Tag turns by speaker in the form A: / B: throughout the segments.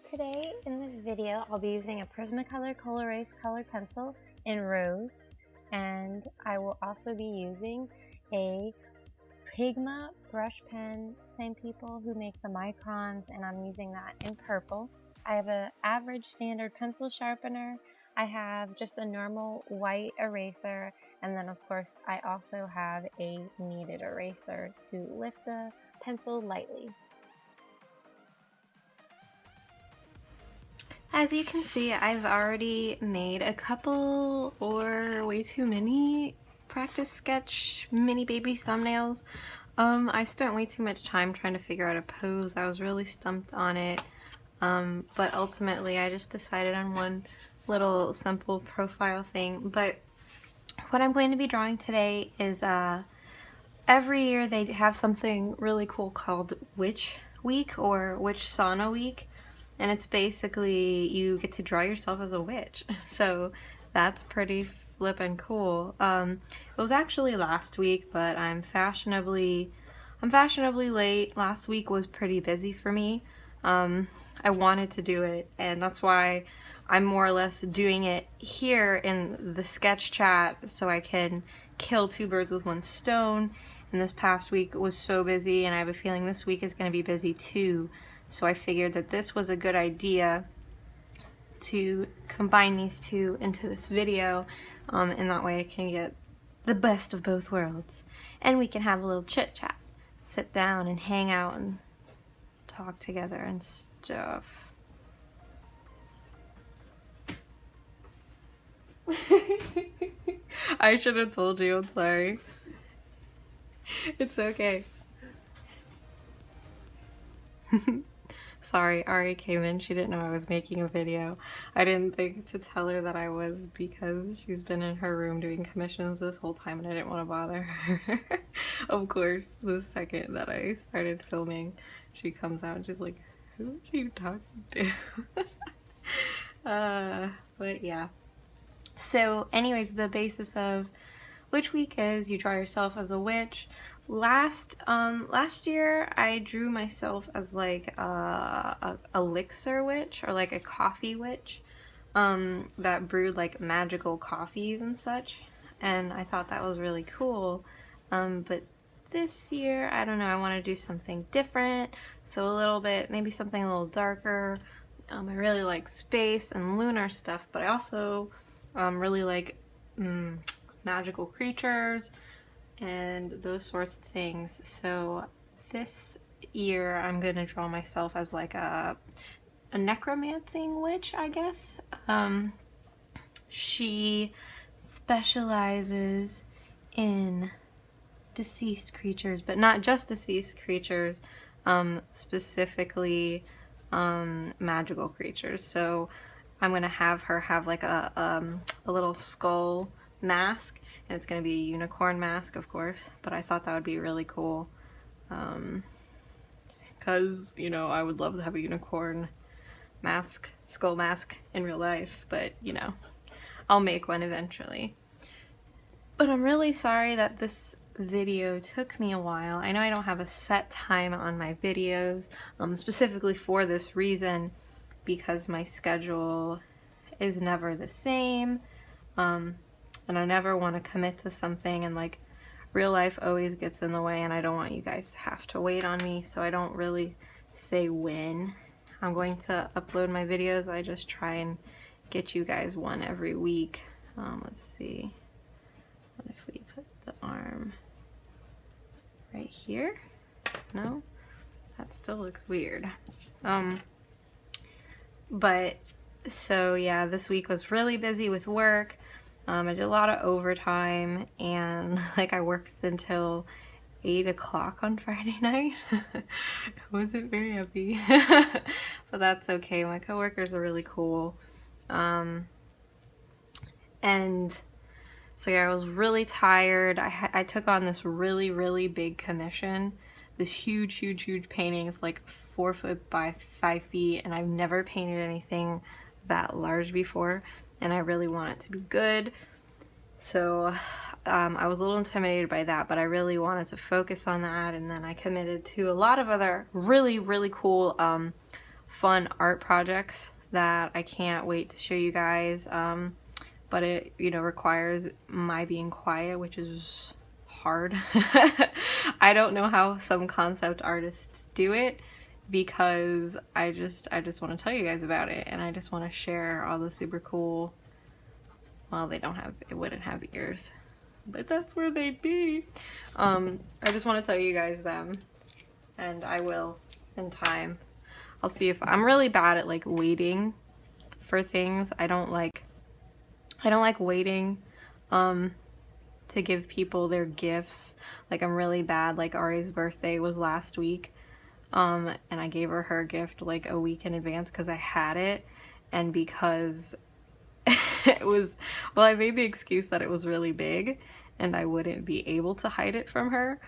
A: Today in this video I'll be using a Prismacolor Colorase color pencil in Rose, and I will also be using a Pigma brush pen, same people who make the microns, and I'm using that in purple. I have an average standard pencil sharpener. I have just a normal white eraser, and then of course I also have a kneaded eraser to lift the pencil lightly. As you can see, I've already made a couple or way too many practice sketch mini baby thumbnails. I spent way too much time trying to figure out a pose. I was really stumped on it, but ultimately I just decided on one little simple profile thing. But what I'm going to be drawing today is every year they have something really cool called Witchweek or Witch Sauna Week. And it's basically you get to draw yourself as a witch. So that's pretty flippin' cool. It was actually last week, but I'm fashionably late. Last week was pretty busy for me. I wanted to do it, and that's why I'm more or less doing it here in the sketch chat so I can kill two birds with one stone. And this past week was so busy, and I have a feeling this week is going to be busy too. So I figured that this was a good idea to combine these two into this video, and that way I can get the best of both worlds. And we can have a little chit chat, sit down and hang out and talk together and stuff. I should have told you, I'm sorry. It's okay. Sorry, Ari came in. She didn't know I was making a video. I didn't think to tell her that I was because she's been in her room doing commissions this whole time and I didn't want to bother her. Of course, the second that I started filming, she comes out and she's like, who are you talking to? But yeah. So anyways, the basis of Witchweek is you draw yourself as a witch. Last year I drew myself as like a elixir witch, or like a coffee witch that brewed like magical coffees and such, and I thought that was really cool. But this year, I don't know, I want to do something different, so a little bit, maybe something a little darker. I really like space and lunar stuff, but I also really like magical creatures and those sorts of things. So this year I'm gonna draw myself as like a necromancing witch, I guess. She specializes in deceased creatures, but not just deceased creatures, specifically magical creatures. So I'm gonna have her have like a little skull mask, and it's going to be a unicorn mask, of course, but I thought that would be really cool, because, you know, I would love to have a unicorn mask, skull mask in real life, but, you know, I'll make one eventually. But I'm really sorry that this video took me a while. I know I don't have a set time on my videos, specifically for this reason, because my schedule is never the same, and I never want to commit to something, and like real life always gets in the way, and I don't want you guys to have to wait on me, so I don't really say when I'm going to upload my videos. I just try and get you guys one every week. Let's see, what if we put the arm right here? No, that still looks weird. But so yeah, this week was really busy with work. I did a lot of overtime, and like I worked until 8 o'clock on Friday night. I wasn't very happy, but that's okay. My coworkers are really cool. And so yeah, I was really tired. I took on this really big commission, this huge painting. It's like 4 foot by 5 feet, and I've never painted anything that large before, and I really want it to be good. So I was a little intimidated by that, but I really wanted to focus on that, and then I committed to a lot of other really cool fun art projects that I can't wait to show you guys. But it, you know, requires my being quiet, which is hard. I don't know how some concept artists do it, because I just want to tell you guys about it, and I just want to share all the super cool, well, it wouldn't have ears, but that's where they'd be. I just want to tell you guys them, and I will in time. I'll see if I'm really bad at like waiting for things. I don't like waiting to give people their gifts. Like, I'm really bad. Like, Ari's birthday was last week, and I gave her gift like a week in advance because I had it, and because it was, well, I made the excuse that it was really big and I wouldn't be able to hide it from her,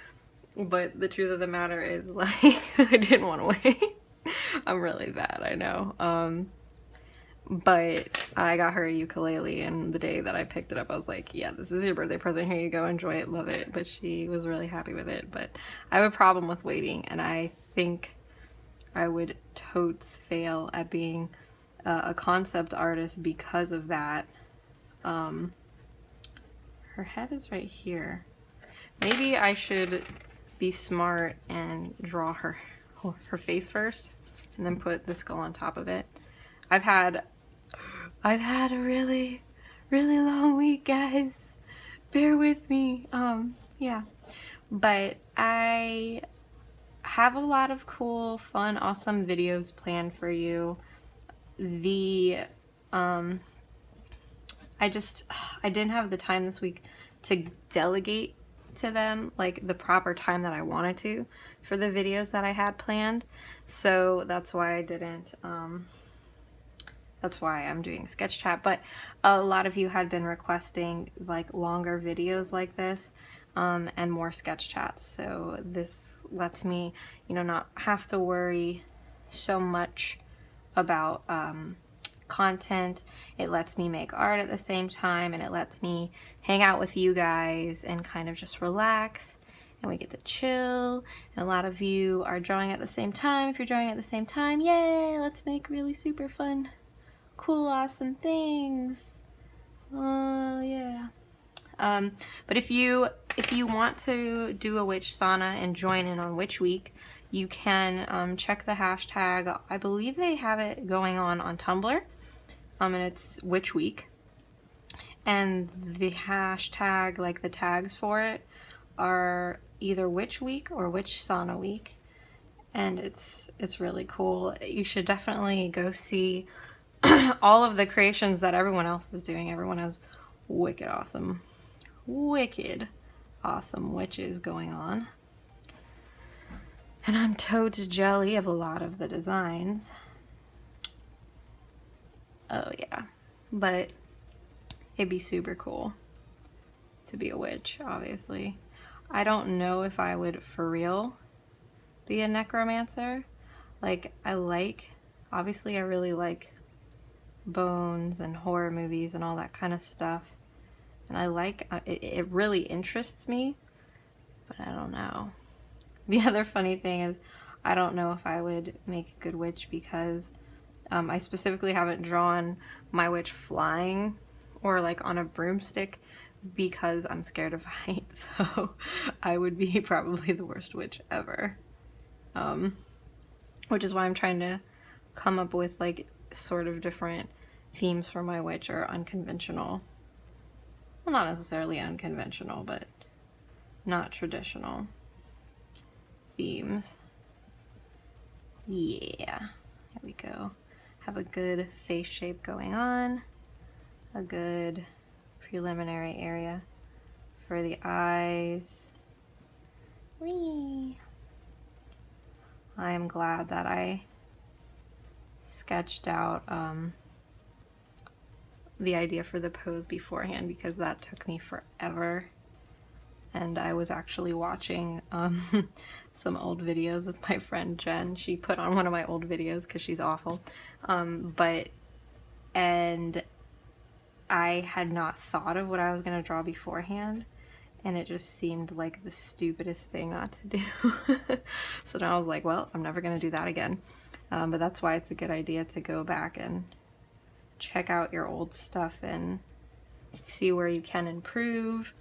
A: but the truth of the matter is, like, I didn't want to wait. I'm really bad, I know. But I got her a ukulele, and the day that I picked it up, I was like, yeah, this is your birthday present, here you go, enjoy it, love it. But she was really happy with it. But I have a problem with waiting, and I think I would totes fail at being a concept artist because of that. Her head is right here. Maybe I should be smart and draw her face first, and then put the skull on top of it. I've had a really long week, guys. Bear with me. Yeah. But I have a lot of cool, fun, awesome videos planned for you. I didn't have the time this week to delegate to them like the proper time that I wanted to for the videos that I had planned. So that's why I didn't, that's why I'm doing sketch chat. But a lot of you had been requesting like longer videos like this, and more sketch chats. So this lets me, you know, not have to worry so much about content. It lets me make art at the same time, and it lets me hang out with you guys and kind of just relax, and we get to chill. And a lot of you are drawing at the same time. If you're drawing at the same time, yay, let's make really super fun, cool, awesome things. Oh yeah. But if you want to do a witch sauna and join in on Witchweek, you can check the hashtag. I believe they have it going on Tumblr, and it's Witchweek. And the hashtag, like the tags for it, are either Witch Week or Witch Sauna Week, and it's really cool. You should definitely go see all of the creations that everyone else is doing. Everyone has wicked awesome witches going on. And I'm totes jelly of a lot of the designs. Oh yeah. But it'd be super cool to be a witch, obviously. I don't know if I would for real be a necromancer. Like, obviously I really like bones and horror movies and all that kind of stuff. And I like, it really interests me, but I don't know. The other funny thing is, I don't know if I would make a good witch because I specifically haven't drawn my witch flying or like on a broomstick because I'm scared of heights. So I would be probably the worst witch ever. Which is why I'm trying to come up with like sort of different themes for my witch, or unconventional. Well, not necessarily unconventional, but not traditional themes. Yeah, there we go. Have a good face shape going on, a good preliminary area for the eyes. Whee! I am glad that I sketched out the idea for the pose beforehand, because that took me forever. And I was actually watching some old videos with my friend Jen. She put on one of my old videos because she's awful. And I had not thought of what I was going to draw beforehand, and it just seemed like the stupidest thing not to do. So now I was like, well, I'm never going to do that again. But that's why it's a good idea to go back and check out your old stuff and see where you can improve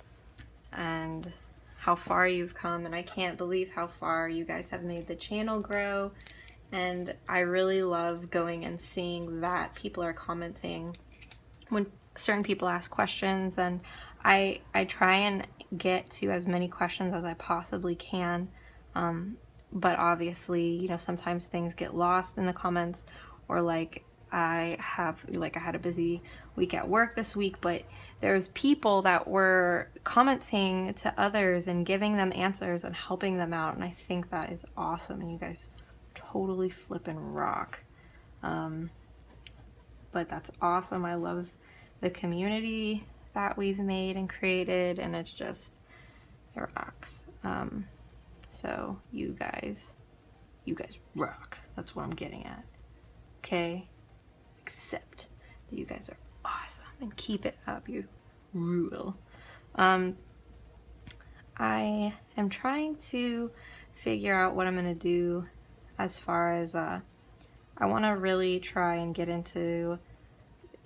A: and how far you've come. And I can't believe how far you guys have made the channel grow. And I really love going and seeing that people are commenting when certain people ask questions, and I try and get to as many questions as I possibly can. But obviously, you know, sometimes things get lost in the comments, or like I had a busy week at work this week, but there's people that were commenting to others and giving them answers and helping them out, and I think that is awesome, and you guys totally flippin' rock. But that's awesome. I love the community that we've made and created, and it's just, it rocks. So you guys rock. That's what I'm getting at. Okay? Accept that you guys are awesome and keep it up. You rule. I am trying to figure out what I'm gonna do as far as I want to really try and get into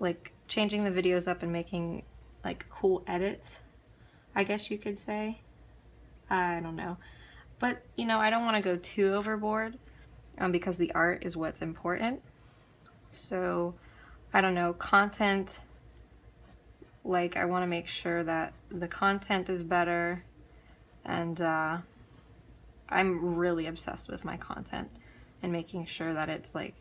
A: like changing the videos up and making like cool edits, I guess you could say. I don't know. But, you know, I don't want to go too overboard because the art is what's important. So, I don't know, content, like I want to make sure that the content is better, and I'm really obsessed with my content and making sure that it's like,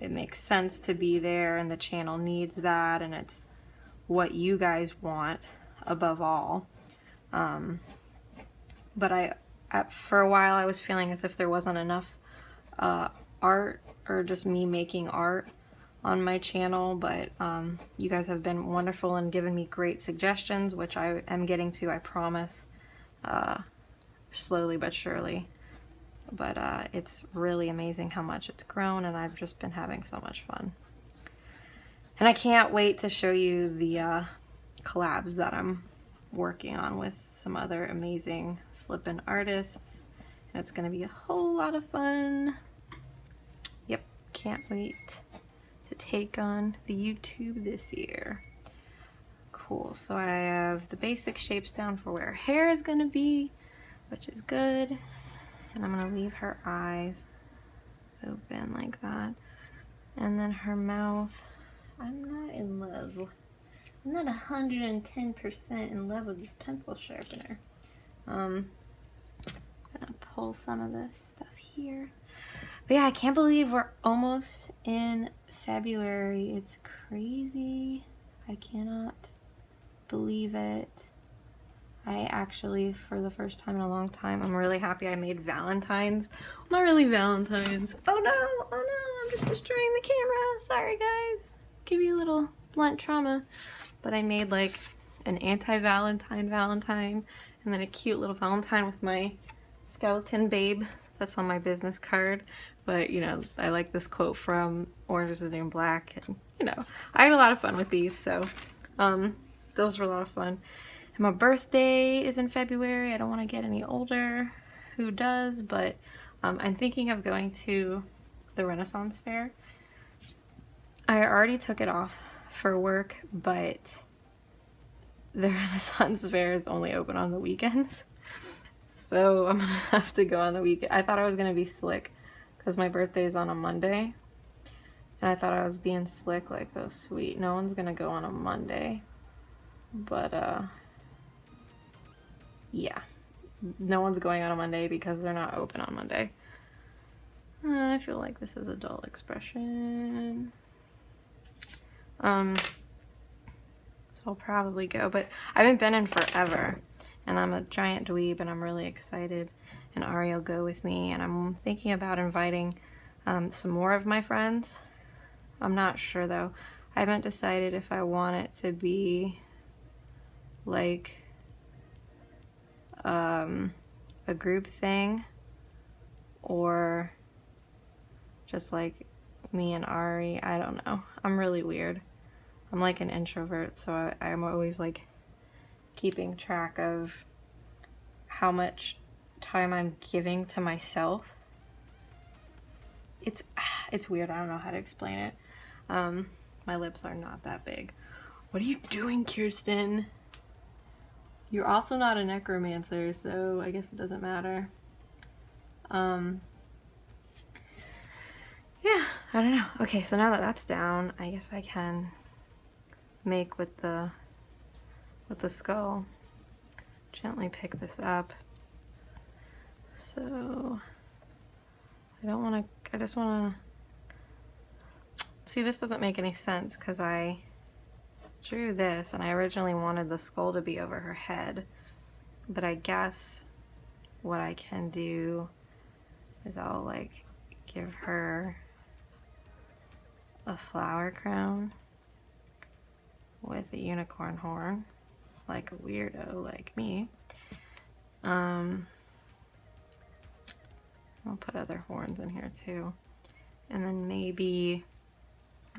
A: it makes sense to be there and the channel needs that and it's what you guys want above all. But for a while I was feeling as if there wasn't enough art or just me making art on my channel, but you guys have been wonderful and given me great suggestions, which I am getting to, I promise, slowly but surely. But it's really amazing how much it's grown, and I've just been having so much fun. And I can't wait to show you the collabs that I'm working on with some other amazing flippin' artists. And it's gonna be a whole lot of fun. Yep, can't wait to take on the YouTube this year. Cool, so I have the basic shapes down for where her hair is gonna be, which is good. And I'm gonna leave her eyes open like that. And then her mouth, I'm not in love. I'm not 110% in love with this pencil sharpener. I'm gonna pull some of this stuff here. But yeah, I can't believe we're almost in February. It's crazy. I cannot believe it. I actually, for the first time in a long time, I'm really happy I made Valentine's. Not really Valentine's. Oh no, I'm just destroying the camera. Sorry guys. Give you a little blunt trauma. But I made like an anti-Valentine Valentine, and then a cute little Valentine with my skeleton babe that's on my business card. But you know, I like this quote from Orange is the New Black, and you know, I had a lot of fun with these, so those were a lot of fun. And my birthday is in February. I don't want to get any older. Who does? But I'm thinking of going to the Renaissance Fair. I already took it off for work, but the Renaissance Fair is only open on the weekends. So I'm gonna have to go on the weekend. I thought I was gonna be slick because my birthday is on a Monday. And I thought I was being slick, like, oh sweet, no one's gonna go on a Monday. But yeah, no one's going on a Monday because they're not open on Monday. I feel like this is adult expression. So I'll probably go, but I haven't been in forever, and I'm a giant dweeb, and I'm really excited, and Ari will go with me, and I'm thinking about inviting some more of my friends. I'm not sure though. I haven't decided if I want it to be like a group thing or just like me and Ari. I don't know. I'm really weird. I'm like an introvert, so I'm always like keeping track of how much time I'm giving to myself. it's weird. I don't know how to explain it. My lips are not that big. What are you doing, Kirsten? You're also not a necromancer, so I guess it doesn't matter. Yeah, I don't know. Okay, so now that that's down, I guess I can make with the skull. Gently pick this up. So I don't want to, I just want to, see, this doesn't make any sense because I drew this and I originally wanted the skull to be over her head, but I guess what I can do is I'll like give her a flower crown with a unicorn horn, like a weirdo like me. I'll put other horns in here too. And then maybe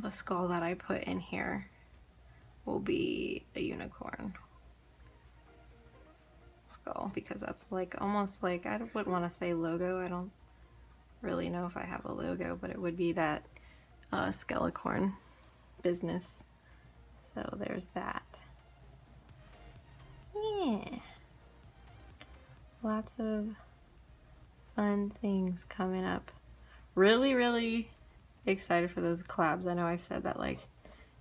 A: the skull that I put in here will be a unicorn skull, because that's like almost like, I wouldn't want to say logo. I don't really know if I have a logo, but it would be that skelecorn business. So there's that. Yeah. Lots of fun things coming up. Really, really excited for those collabs. I know I've said that like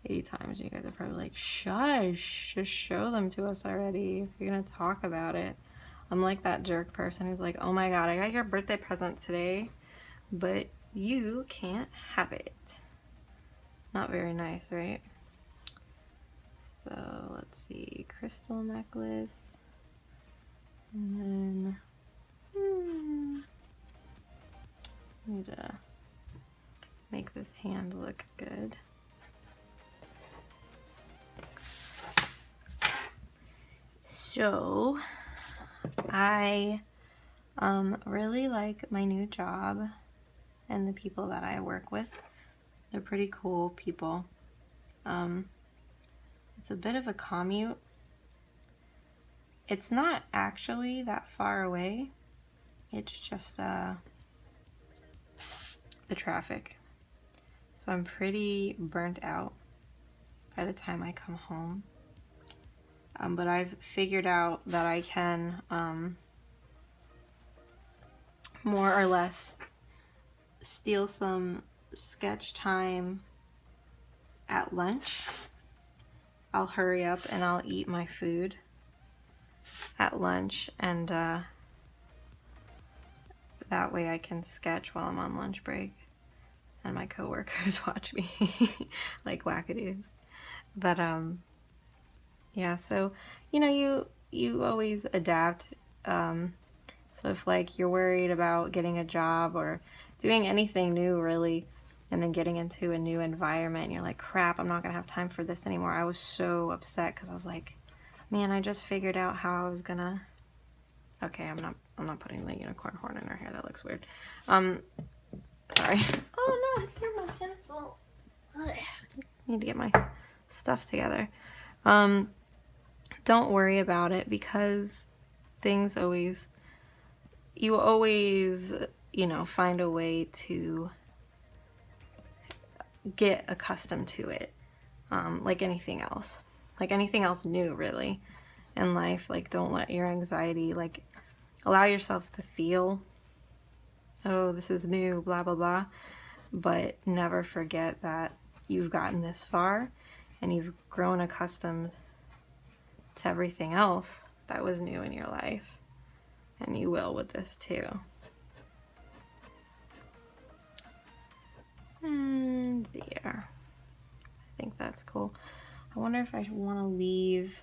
A: 80 times. You guys are probably like, shush, just show them to us already if you're gonna talk about it. I'm like that jerk person who's like, oh my god, I got your birthday present today, but you can't have it. Not very nice, right? So let's see, crystal necklace, and then need to make this hand look good. So I really like my new job and the people that I work with. They're pretty cool people. It's a bit of a commute. It's not actually that far away. It's just the traffic. So I'm pretty burnt out by the time I come home. But I've figured out that I can more or less steal some sketch time at lunch. I'll hurry up and I'll eat my food at lunch, and that way I can sketch while I'm on lunch break and my coworkers watch me like wackadoos. But yeah, so you know, you always adapt. So if like you're worried about getting a job or doing anything new really, and then getting into a new environment and you're like, crap, I'm not gonna have time for this anymore. I was so upset because I was like, man, I just figured out how I was gonna, okay, I'm not putting the unicorn horn in her hair. That looks weird. Sorry. Oh no, I threw my pencil. Ugh. Need to get my stuff together. Don't worry about it, because things always, you always, you know, find a way to get accustomed to it. Like anything else new really in life. Like, don't let your anxiety, like, allow yourself to feel, oh, this is new, blah blah blah, but never forget that you've gotten this far and you've grown accustomed to everything else that was new in your life, and you will with this too. And there, I think that's cool. I wonder if I want to leave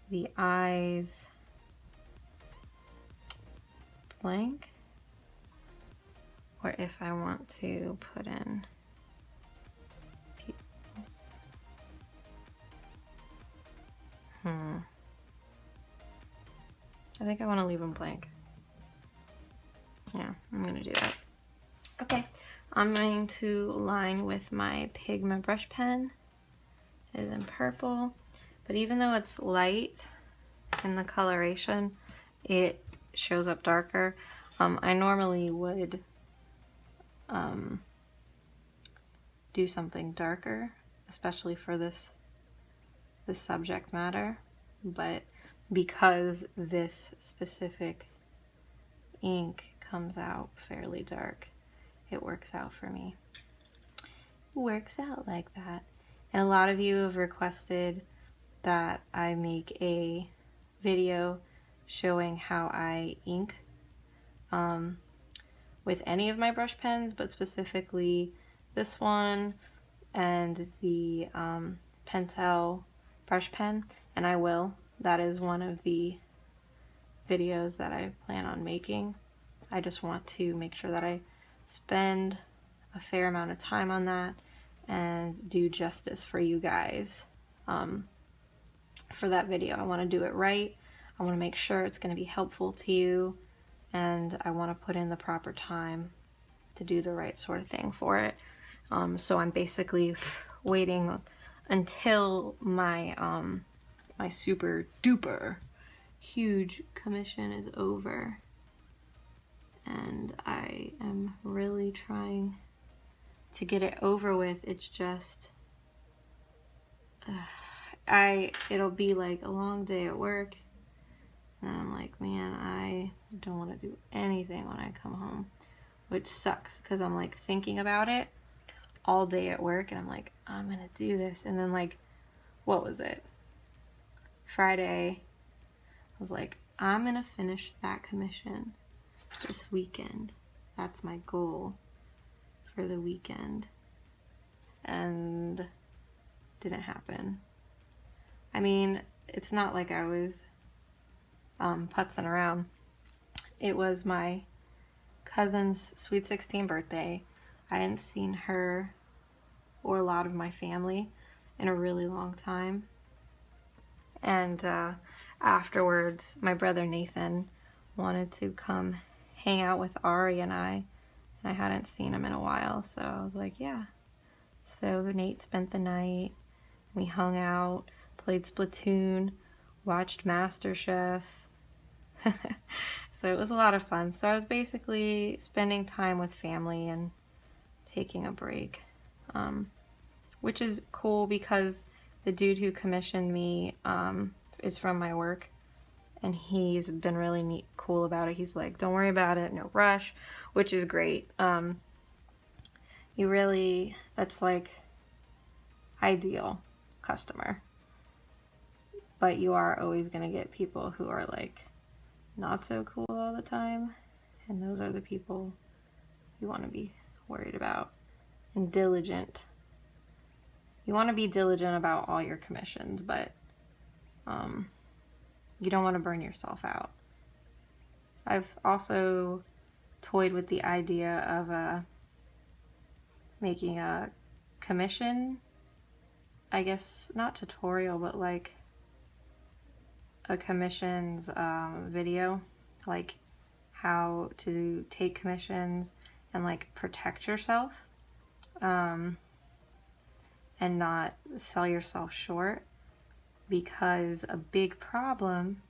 A: the eyes blank, or if I want to put in pupils. I think I want to leave them blank. Yeah, I'm gonna do that. Okay, I'm going to line with my pigment brush pen. It is in purple, but even though it's light in the coloration, it shows up darker. I normally would do something darker, especially for this subject matter, but because this specific ink comes out fairly dark, it works out for me. Works out like that. And a lot of you have requested that I make a video showing how I ink with any of my brush pens, but specifically this one and the Pentel brush pen, and I will. That is one of the videos that I plan on making. I just want to make sure that I spend a fair amount of time on that and do justice for you guys for that video. I want to do it right. I want to make sure it's going to be helpful to you, and I want to put in the proper time to do the right sort of thing for it. So I'm basically waiting until my my super duper huge commission is over, and I am really trying to get it over with. It's just it'll be like a long day at work, and I'm like, man, I don't want to do anything when I come home, which sucks because I'm like thinking about it all day at work, and I'm like, I'm gonna do this. And then, like, what was it, Friday, I was like, I'm gonna finish that commission this weekend. That's my goal for the weekend. And didn't happen. I mean, it's not like I was putzing around. It was my cousin's sweet 16 birthday. I hadn't seen her or a lot of my family in a really long time. And afterwards, my brother Nathan wanted to come hang out with Ari and I hadn't seen him in a while, so I was like, yeah. So Nate spent the night, we hung out, played Splatoon, watched MasterChef. So it was a lot of fun. So I was basically spending time with family and taking a break, which is cool because the dude who commissioned me is from my work, and he's been really cool about it. He's like, don't worry about it, no rush, which is great. That's like ideal customer, but you are always going to get people who are like not so cool all the time, and those are the people you want to be worried about. And diligent. You want to be diligent about all your commissions, but you don't want to burn yourself out. I've also toyed with the idea of making a commission, I guess not tutorial, but like a commissions video, like how to take commissions and like protect yourself and not sell yourself short, because a big problem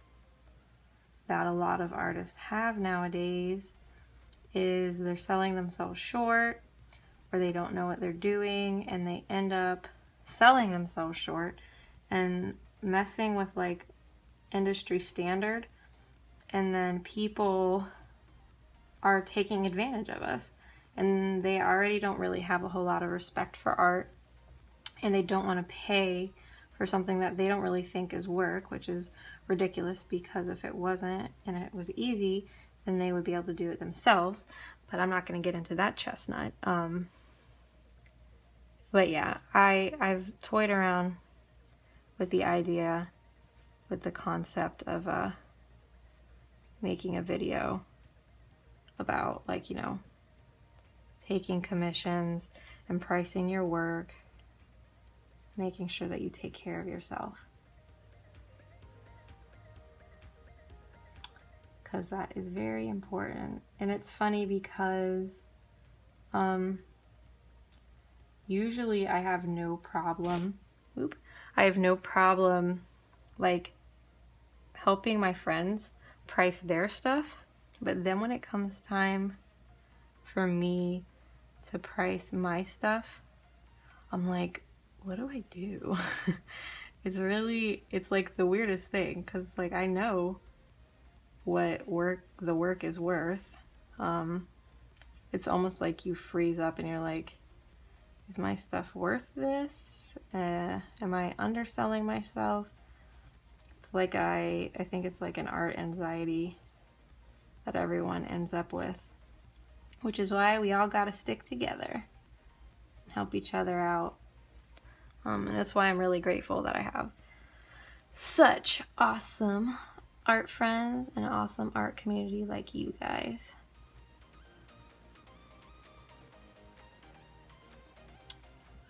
A: that a lot of artists have nowadays is they're selling themselves short, or they don't know what they're doing, and they end up selling themselves short and messing with like industry standard, and then people are taking advantage of us, and they already don't really have a whole lot of respect for art, and they don't want to pay for something that they don't really think is work, which is ridiculous, because if it wasn't and it was easy, then they would be able to do it themselves. But I'm not going to get into that chestnut. But yeah, I've toyed around with the idea, with the concept of making a video about, like, you know, taking commissions and pricing your work, making sure that you take care of yourself, because that is very important. And it's funny because usually I have no problem like helping my friends price their stuff, but then when it comes time for me to price my stuff, I'm like, what do I do? It's like the weirdest thing, because like I know what the work is worth. It's almost like you freeze up and you're like, is my stuff worth this? Am I underselling myself? It's like I think it's like an art anxiety that everyone ends up with, which is why we all got to stick together and help each other out. And that's why I'm really grateful that I have such awesome art friends and an awesome art community like you guys.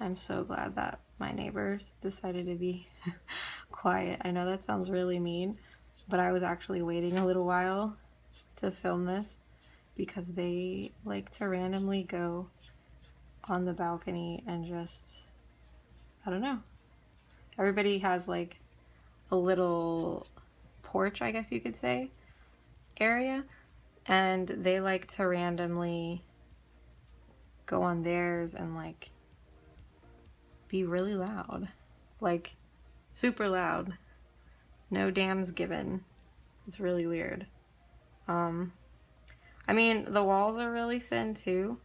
A: I'm so glad that my neighbors decided to be quiet. I know that sounds really mean, but I was actually waiting a little while to film this because they like to randomly go on the balcony and just, I don't know. Everybody has like a little porch, I guess you could say, area, and they like to randomly go on theirs and like be really loud, like super loud. No damns given. It's really weird. I mean, the walls are really thin too,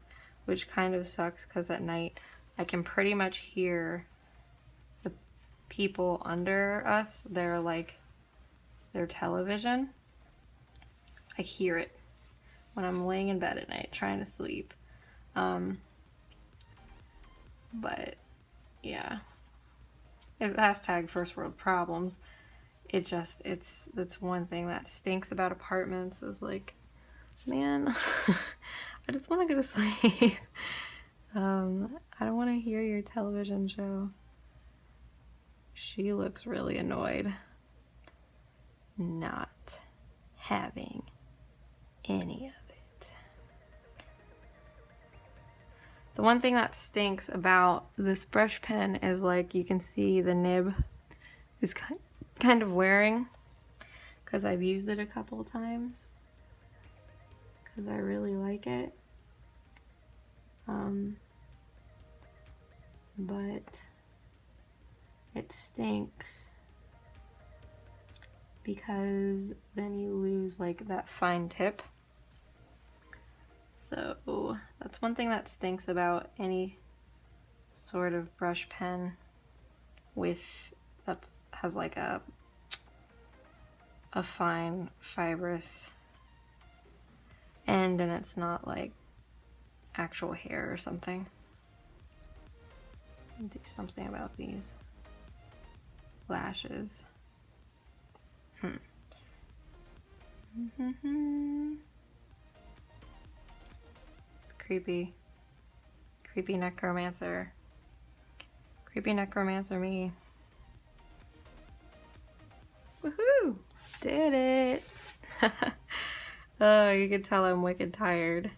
A: which kind of sucks because at night I can pretty much hear the people under us. They're like their television. I hear it when I'm laying in bed at night trying to sleep. But yeah, it's hashtag first world problems. That's one thing that stinks about apartments is like, man, I just want to go to sleep. I don't want to hear your television show. She looks really annoyed. Not having any of it. The one thing that stinks about this brush pen is like you can see the nib is kind of wearing because I've used it a couple of times because I really like it. But it stinks because then you lose like that fine tip. So that's one thing that stinks about any sort of brush pen that has like a fine fibrous end and it's not like actual hair or something. Do something about these lashes. It's creepy. Creepy necromancer. Creepy necromancer me. Woohoo! Did it! Oh, you can tell I'm wicked tired.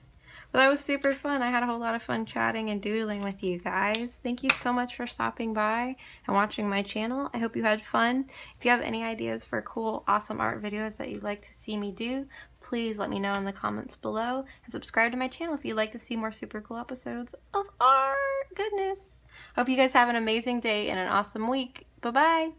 A: But that was super fun. I had a whole lot of fun chatting and doodling with you guys. Thank you so much for stopping by and watching my channel. I hope you had fun. If you have any ideas for cool, awesome art videos that you'd like to see me do, please let me know in the comments below. And subscribe to my channel if you'd like to see more super cool episodes of art goodness. Hope you guys have an amazing day and an awesome week. Bye-bye.